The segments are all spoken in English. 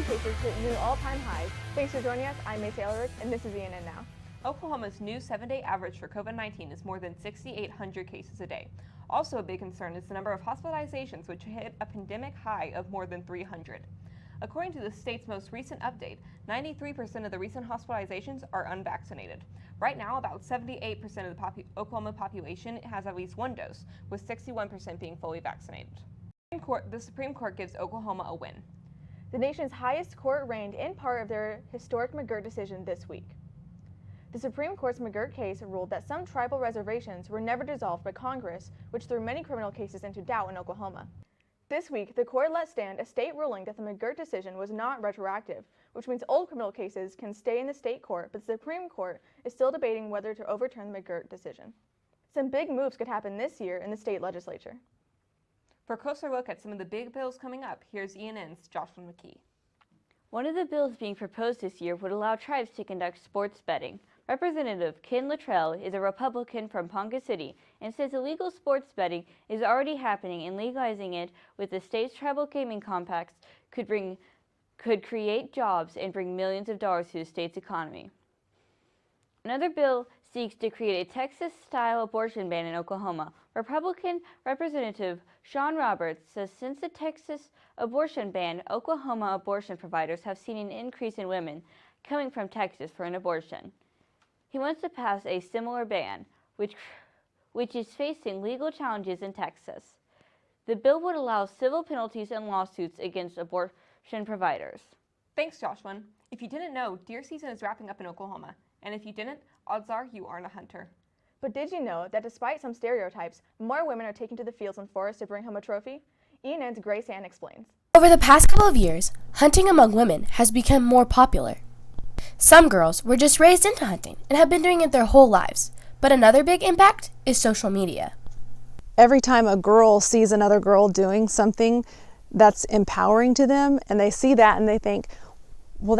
COVID cases hit new all-time highs. Thanks for joining us. I'm Maycee, and this is ENN Now. Oklahoma's new 7-day average for COVID-19 is more than 6,800 cases a day. Also a big concern is the number of hospitalizations, which hit a pandemic high of more than 300. According to the state's most recent update, 93% of the recent hospitalizations are unvaccinated. Right now, about 78% of the Oklahoma population has at least one dose, with 61% being fully vaccinated. The Supreme Court gives Oklahoma a win. The nation's highest court reigned in part of their historic McGirt decision this week. The Supreme Court's McGirt case ruled that some tribal reservations were never dissolved by Congress, which threw many criminal cases into doubt in Oklahoma. This week, the court let stand a state ruling that the McGirt decision was not retroactive, which means old criminal cases can stay in the state court, but the Supreme Court is still debating whether to overturn the McGirt decision. Some big moves could happen this year in the state legislature. For a closer look at some of the big bills coming up, here's ENN's Joshlyn and Grace Ann. One of the bills being proposed this year would allow tribes to conduct sports betting. Representative Ken Luttrell is a Republican from Ponca City and says illegal sports betting is already happening, and legalizing it with the state's tribal gaming compacts could create jobs and bring millions of dollars to the state's economy. Another bill seeks to create a Texas-style abortion ban in Oklahoma. Republican Representative Sean Roberts says since the Texas abortion ban, Oklahoma abortion providers have seen an increase in women coming from Texas for an abortion. He wants to pass a similar ban, which is facing legal challenges in Texas. The bill would allow civil penalties and lawsuits against abortion providers. Thanks, Joshlyn. If you didn't know, deer season is wrapping up in Oklahoma, and if you didn't, odds are you aren't a hunter. But did you know that despite some stereotypes, more women are taking to the fields and forests to bring home a trophy? ENN's Grace Ann explains. Over the past couple of years, hunting among women has become more popular. Some girls were just raised into hunting and have been doing it their whole lives, but another big impact is social media. Every time a girl sees another girl doing something that's empowering to them, and they see that and they think, well,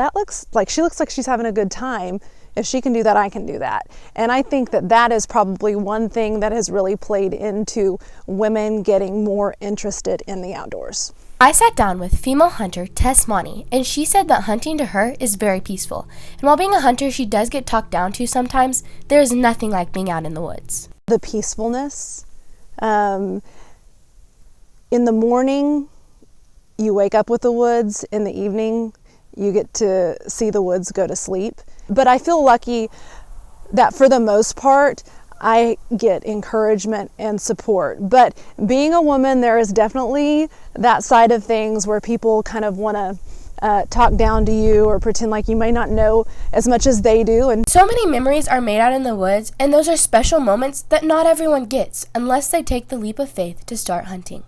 she looks like she's having a good time. If she can do that, I can do that. And I think that that is probably one thing that has really played into women getting more interested in the outdoors. I sat down with female hunter Tess Monty, and she said that hunting to her is very peaceful. And while being a hunter, she does get talked down to sometimes. There is nothing like being out in the woods. The peacefulness. In the morning, you wake up with the woods. In the evening, you get to see the woods go to sleep. But I feel lucky that for the most part, I get encouragement and support. But being a woman, there is definitely that side of things where people kind of want to talk down to you or pretend like you may not know as much as they do. And so many memories are made out in the woods, and those are special moments that not everyone gets unless they take the leap of faith to start hunting.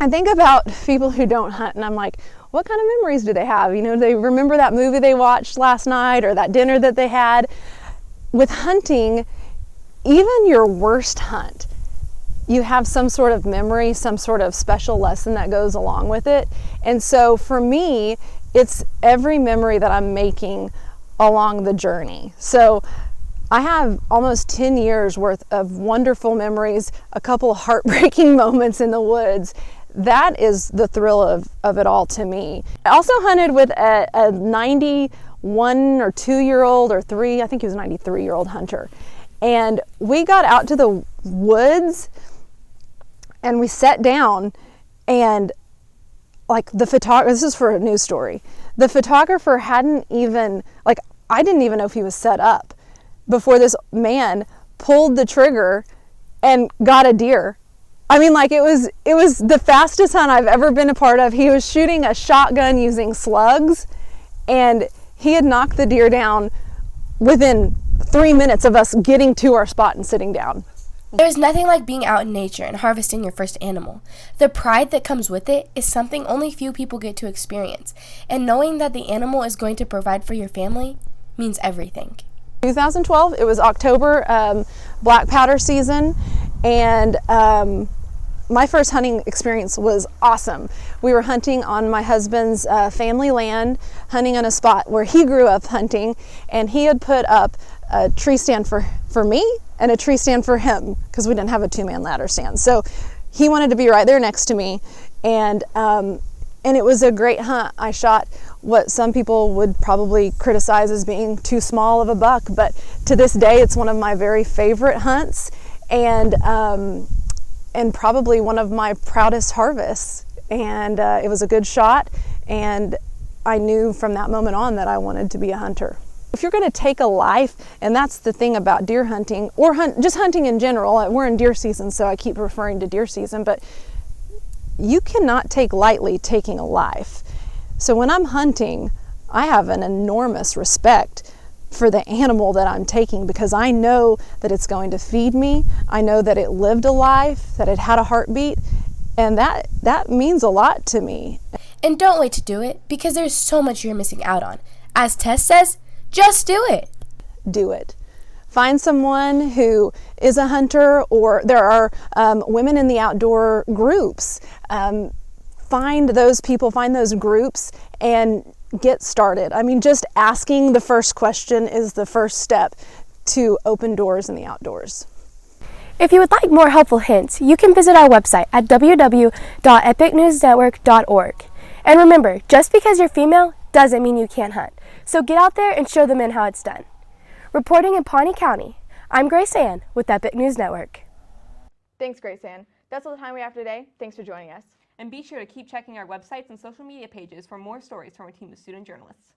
I think about people who don't hunt, and I'm like, what kind of memories do they have? You know, they remember that movie they watched last night or that dinner that they had. With hunting, even your worst hunt, you have some sort of memory, some sort of special lesson that goes along with it. And so for me, it's every memory that I'm making along the journey. So I have almost 10 years worth of wonderful memories, a couple of heartbreaking moments in the woods. That is the thrill of it all to me. I also hunted with a 91 or 2-year-old or 3, I think he was a 93-year-old hunter. And we got out to the woods and we sat down, and like the photographer, this is for a news story, the photographer hadn't even, like I didn't even know if he was set up before this man pulled the trigger and got a deer. I mean, like it was the fastest hunt I've ever been a part of. He was shooting a shotgun using slugs, and he had knocked the deer down within 3 minutes of us getting to our spot and sitting down. There's nothing like being out in nature and harvesting your first animal. The pride that comes with it is something only few people get to experience, and knowing that the animal is going to provide for your family means everything. 2012, it was October, black powder season, and my first hunting experience was awesome. We were hunting on my husband's family land, hunting on a spot where he grew up hunting, and he had put up a tree stand for me and a tree stand for him because we didn't have a two-man ladder stand. So he wanted to be right there next to me, and it was a great hunt. I shot what some people would probably criticize as being too small of a buck, but to this day it's one of my very favorite hunts, and probably one of my proudest harvests. And it was a good shot, and I knew from that moment on that I wanted to be a hunter. If you're going to take a life, and that's the thing about deer hunting, or just hunting in general, we're in deer season, so I keep referring to deer season, but you cannot take lightly taking a life. So when I'm hunting, I have an enormous respect for the animal that I'm taking, because I know that it's going to feed me. I know that it lived a life, that it had a heartbeat, and that means a lot to me. And don't wait to do it, because there's so much you're missing out on. As Tess says, just do it. Do it. Find someone who is a hunter, or there are women in the outdoor groups. Find those people, find those groups, and get started. I mean, just asking the first question is the first step to open doors in the outdoors. If you would like more helpful hints, you can visit our website at www.epicnewsnetwork.org. And remember, just because you're female doesn't mean you can't hunt. So get out there and show the men how it's done. Reporting in Pawnee County, I'm Grace Ann with Epic News Network. Thanks, Grace Ann. That's all the time we have today. Thanks for joining us. And be sure to keep checking our websites and social media pages for more stories from our team of student journalists.